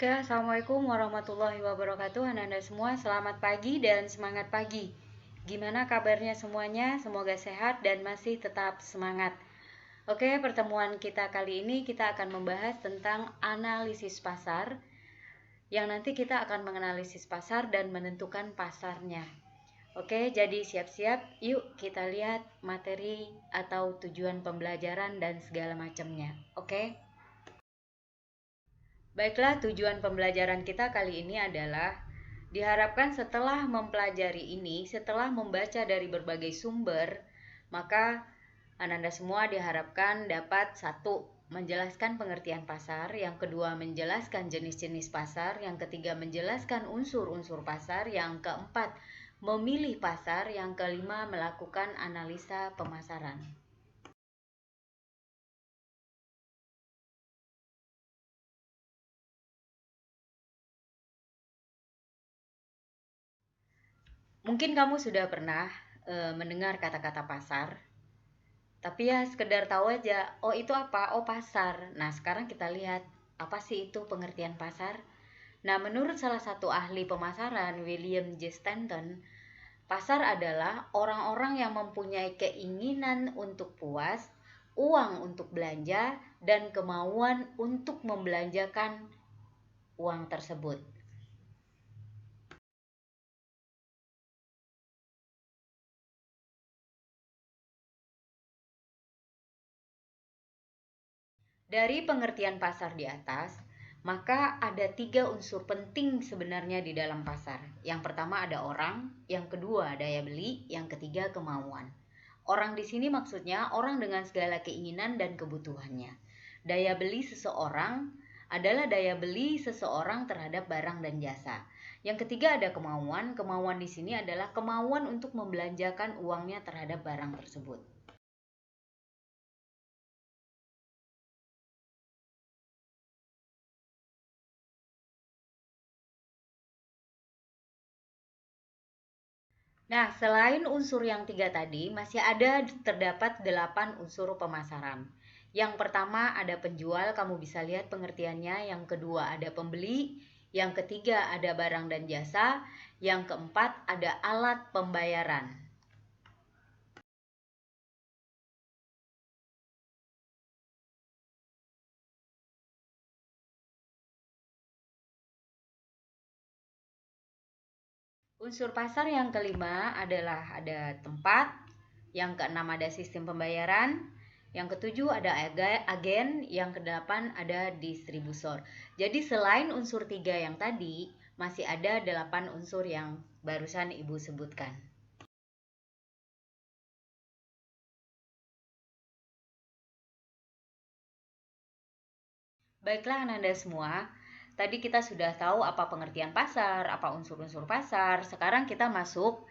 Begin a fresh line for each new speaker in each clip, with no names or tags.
Oke, Assalamualaikum warahmatullahi wabarakatuh. Anda semua, selamat pagi dan semangat pagi. Gimana kabarnya semuanya? Semoga sehat dan masih tetap semangat. Oke, pertemuan kita kali ini kita akan membahas tentang analisis pasar, yang nanti kita akan menganalisis pasar dan menentukan pasarnya. Oke, jadi siap-siap, yuk kita lihat materi atau tujuan pembelajaran dan segala macamnya. Oke? Baiklah, tujuan pembelajaran kita kali ini adalah diharapkan setelah mempelajari ini, setelah membaca dari berbagai sumber, maka Ananda semua diharapkan dapat satu, menjelaskan pengertian pasar, yang kedua menjelaskan jenis-jenis pasar, yang ketiga menjelaskan unsur-unsur pasar, yang keempat memilih pasar, yang kelima melakukan analisa pemasaran. Mungkin kamu sudah pernah mendengar kata-kata pasar, tapi ya sekedar tahu aja, oh itu apa? Oh pasar. Nah sekarang kita lihat, apa sih itu pengertian pasar? Nah menurut salah satu ahli pemasaran, William J. Stanton, pasar adalah orang-orang yang mempunyai keinginan untuk puas, uang untuk belanja, dan kemauan untuk membelanjakan uang tersebut. Dari pengertian pasar di atas, maka ada 3 unsur penting sebenarnya di dalam pasar. Yang pertama ada orang, yang kedua daya beli, yang ketiga kemauan. Orang di sini maksudnya orang dengan segala keinginan dan kebutuhannya. Daya beli seseorang adalah daya beli seseorang terhadap barang dan jasa. Yang ketiga ada kemauan. Kemauan di sini adalah kemauan untuk membelanjakan uangnya terhadap barang tersebut. Nah, selain unsur yang 3 tadi, masih ada terdapat 8 unsur pemasaran. Yang pertama ada penjual, kamu bisa lihat pengertiannya. Yang kedua ada pembeli. Yang ketiga ada barang dan jasa. Yang keempat ada alat pembayaran. Unsur pasar yang kelima adalah ada tempat, yang keenam ada sistem pembayaran, yang ketujuh ada agen, yang kedelapan ada distributor. Jadi selain unsur 3 yang tadi, masih ada 8 unsur yang barusan Ibu sebutkan. Baiklah Ananda semua, tadi kita sudah tahu apa pengertian pasar, apa unsur-unsur pasar. Sekarang kita masuk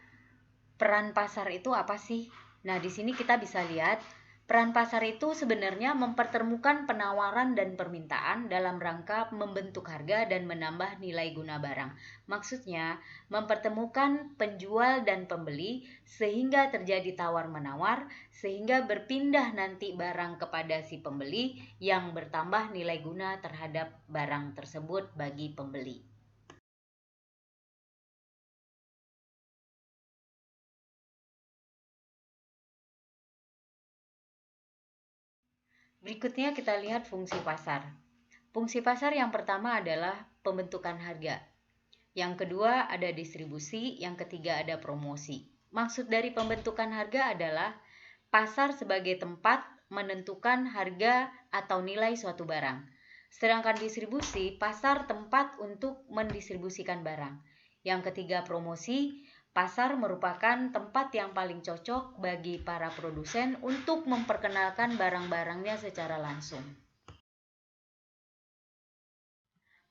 peran pasar itu apa sih? Nah, di sini kita bisa lihat peran pasar itu sebenarnya mempertemukan penawaran dan permintaan dalam rangka membentuk harga dan menambah nilai guna barang. Maksudnya, mempertemukan penjual dan pembeli sehingga terjadi tawar-menawar, sehingga berpindah nanti barang kepada si pembeli yang bertambah nilai guna terhadap barang tersebut bagi pembeli. Berikutnya kita lihat fungsi pasar. Fungsi pasar yang pertama adalah pembentukan harga. Yang kedua ada distribusi, yang ketiga ada promosi. Maksud dari pembentukan harga adalah pasar sebagai tempat menentukan harga atau nilai suatu barang. Sedangkan distribusi, pasar tempat untuk mendistribusikan barang. Yang ketiga promosi, pasar merupakan tempat yang paling cocok bagi para produsen untuk memperkenalkan barang-barangnya secara langsung.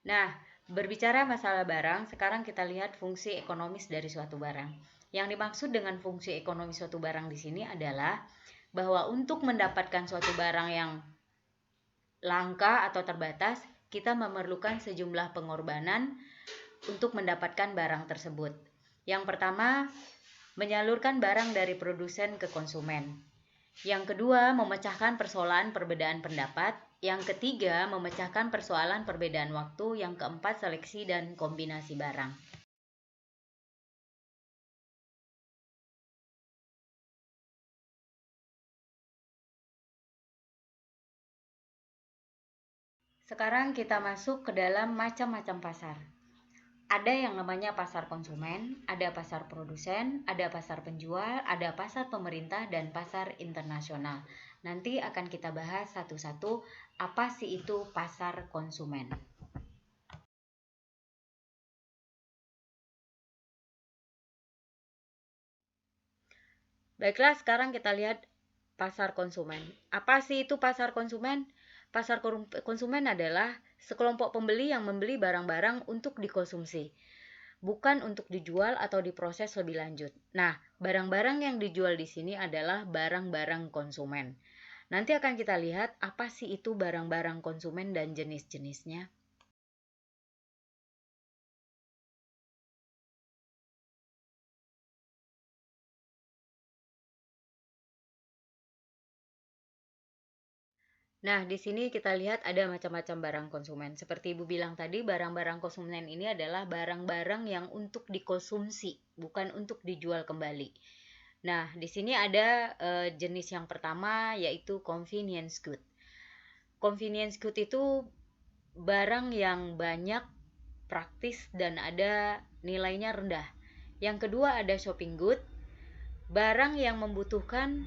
Nah, berbicara masalah barang, sekarang kita lihat fungsi ekonomis dari suatu barang. Yang dimaksud dengan fungsi ekonomis suatu barang di sini adalah bahwa untuk mendapatkan suatu barang yang langka atau terbatas, kita memerlukan sejumlah pengorbanan untuk mendapatkan barang tersebut. Yang pertama, menyalurkan barang dari produsen ke konsumen. Yang kedua, memecahkan persoalan perbedaan pendapat. Yang ketiga, memecahkan persoalan perbedaan waktu. Yang keempat, seleksi dan kombinasi barang. Sekarang kita masuk ke dalam macam-macam pasar. Ada yang namanya pasar konsumen, ada pasar produsen, ada pasar penjual, ada pasar pemerintah, dan pasar internasional. Nanti akan kita bahas satu-satu apa sih itu pasar konsumen. Baiklah, sekarang kita lihat pasar konsumen. Apa sih itu pasar konsumen? Pasar konsumen adalah sekelompok pembeli yang membeli barang-barang untuk dikonsumsi, bukan untuk dijual atau diproses lebih lanjut. Nah, barang-barang yang dijual di sini adalah barang-barang konsumen. Nanti akan kita lihat apa sih itu barang-barang konsumen dan jenis-jenisnya. Nah, di sini kita lihat ada macam-macam barang konsumen. Seperti Ibu bilang tadi, barang-barang konsumen ini adalah barang-barang yang untuk dikonsumsi, bukan untuk dijual kembali. Nah, di sini ada jenis yang pertama yaitu convenience good. Convenience good itu barang yang banyak, praktis, dan ada nilainya rendah. Yang kedua ada shopping good, barang yang membutuhkan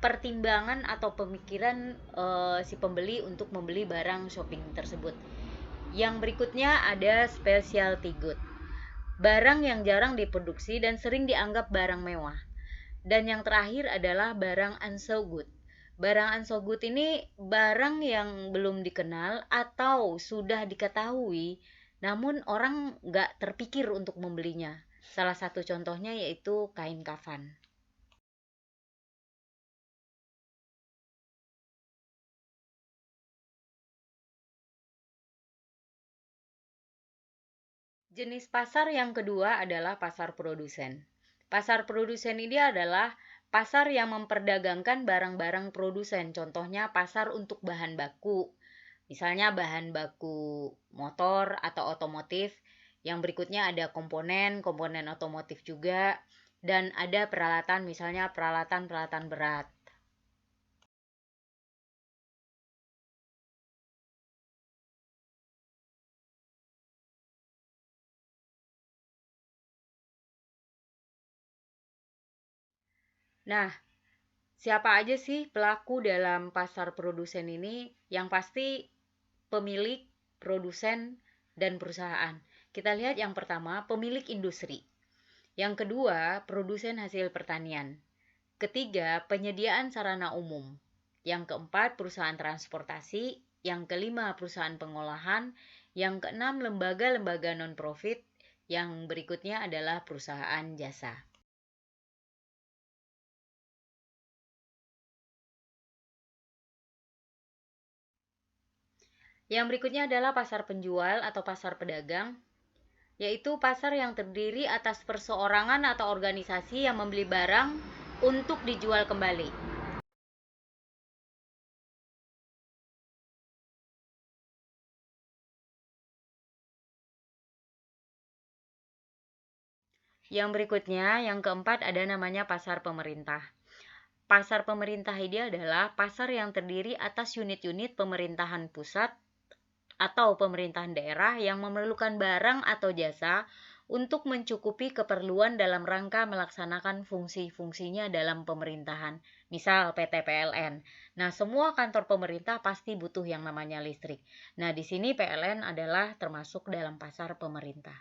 pertimbangan atau pemikiran si pembeli untuk membeli barang shopping tersebut. Yang berikutnya ada specialty good, barang yang jarang diproduksi dan sering dianggap barang mewah. Dan yang terakhir adalah barang unso good. Barang unso good ini barang yang belum dikenal atau sudah diketahui, namun orang nggak terpikir untuk membelinya. Salah satu contohnya yaitu kain kafan. Jenis pasar yang kedua adalah pasar produsen. Pasar produsen ini adalah pasar yang memperdagangkan barang-barang produsen. Contohnya pasar untuk bahan baku. Misalnya bahan baku motor atau otomotif. Yang berikutnya ada komponen otomotif juga. Dan ada peralatan, misalnya peralatan-peralatan berat. Nah, siapa aja sih pelaku dalam pasar produsen ini? Yang pasti pemilik, produsen, dan perusahaan. Kita lihat yang pertama, pemilik industri. Yang kedua, produsen hasil pertanian. Ketiga, penyediaan sarana umum. Yang keempat, perusahaan transportasi. Yang kelima, perusahaan pengolahan. Yang keenam, lembaga-lembaga non-profit. Yang berikutnya adalah perusahaan jasa. Yang berikutnya adalah pasar penjual atau pasar pedagang, yaitu pasar yang terdiri atas perseorangan atau organisasi yang membeli barang untuk dijual kembali. Yang berikutnya, yang keempat ada namanya pasar pemerintah. Pasar pemerintah ini adalah pasar yang terdiri atas unit-unit pemerintahan pusat atau pemerintahan daerah yang memerlukan barang atau jasa untuk mencukupi keperluan dalam rangka melaksanakan fungsi-fungsinya dalam pemerintahan. Misal PT PLN. Nah, semua kantor pemerintah pasti butuh yang namanya listrik. Nah, di sini PLN adalah termasuk dalam pasar pemerintah.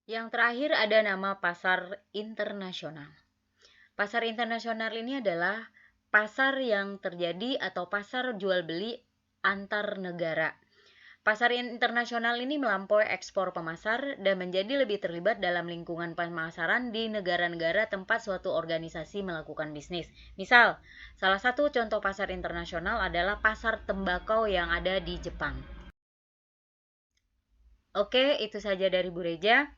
Yang terakhir ada nama pasar internasional. Pasar internasional ini adalah pasar yang terjadi atau pasar jual beli antar negara. Pasar internasional ini melampaui ekspor pemasar dan menjadi lebih terlibat dalam lingkungan pemasaran di negara-negara tempat suatu organisasi melakukan bisnis. Misal, salah satu contoh pasar internasional adalah pasar tembakau yang ada di Jepang. Oke, itu saja dari Bu Reja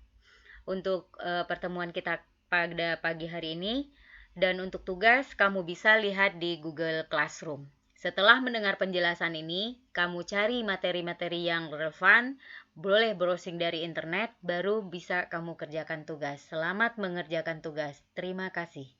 untuk pertemuan kita pada pagi hari ini. Dan untuk tugas, kamu bisa lihat di Google Classroom. Setelah mendengar penjelasan ini, kamu cari materi-materi yang relevan, boleh browsing dari internet, baru bisa kamu kerjakan tugas. Selamat mengerjakan tugas. Terima kasih.